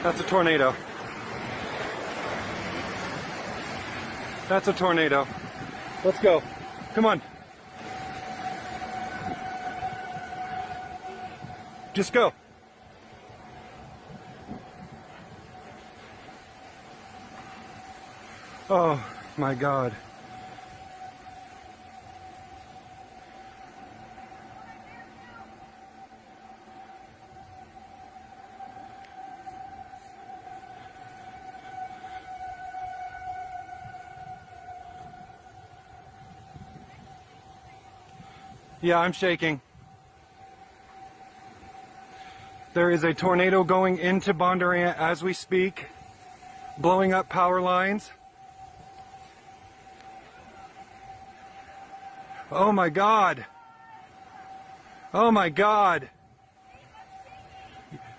That's a tornado. That's a tornado. Let's go. Come on. Just go. Oh my God. Yeah, I'm shaking. There is a tornado going into Bondurant as we speak, blowing up power lines. Oh my God. Oh my God.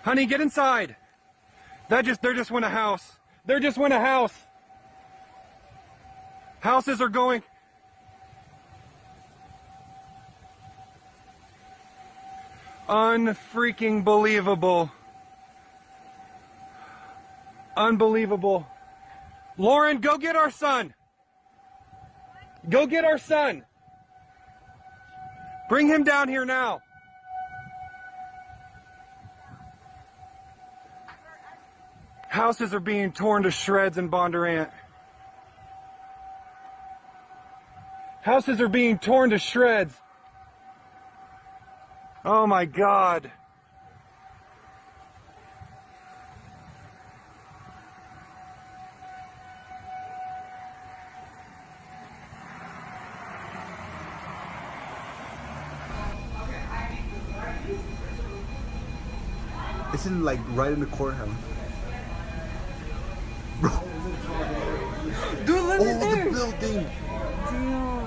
Honey, get inside. There just went a house. There just went a house. Houses are going. Unfreaking believable. Unbelievable. Lauren, go get our son. Go get our son. Bring him down here now. Houses are being torn to shreds in Bondurant. Houses are being torn to shreds. Oh my God. Isn't like right in the courthouse. Bro. Dude, look at Oh, there. the building. Damn.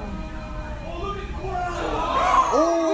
Oh.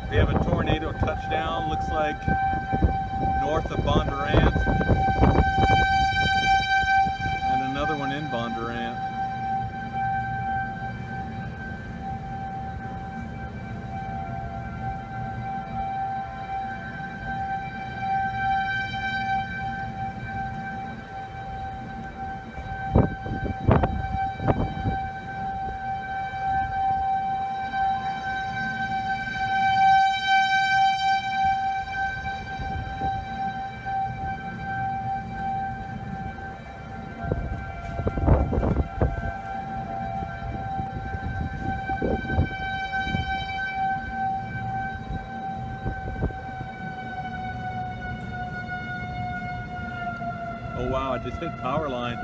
We have a tornado touchdown, looks like north of Bondurant, and another one in Bondurant. Oh wow, I just hit power line.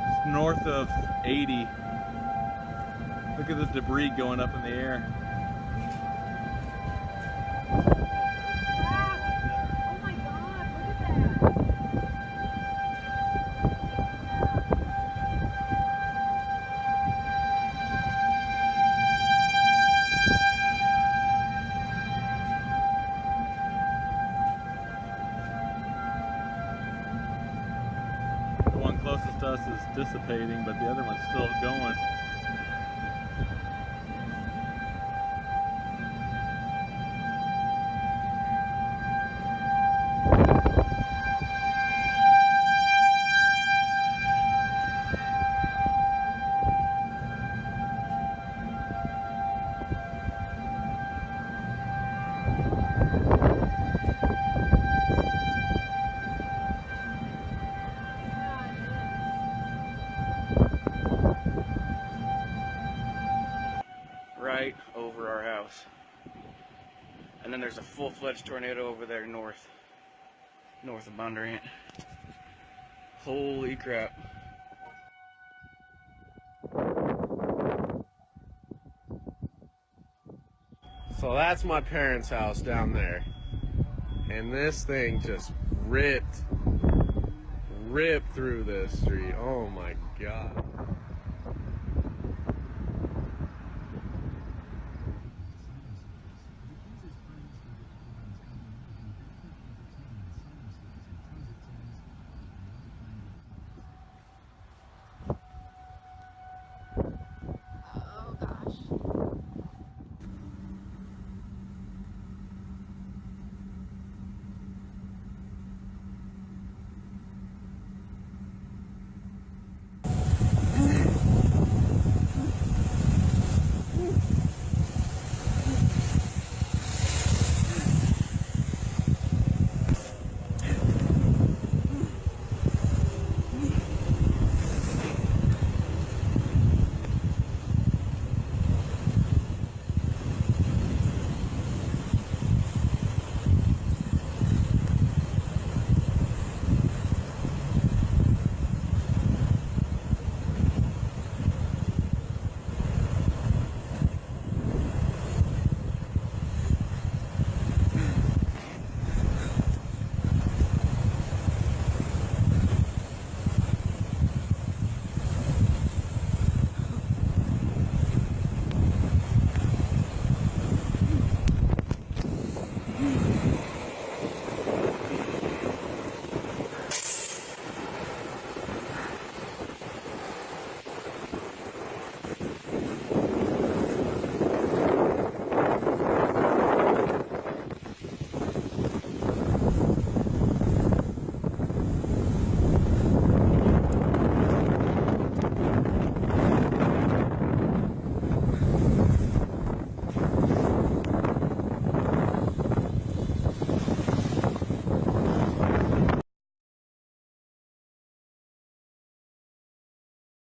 It's north of 80. Look at the debris going up in the air. Oh my God, look at that. us is dissipating, but the other one's still going. Right over our house. And then there's a full-fledged tornado over there north of Bondurant. Holy crap. So that's my parents' house down there. And this thing just ripped through this street. Oh my God.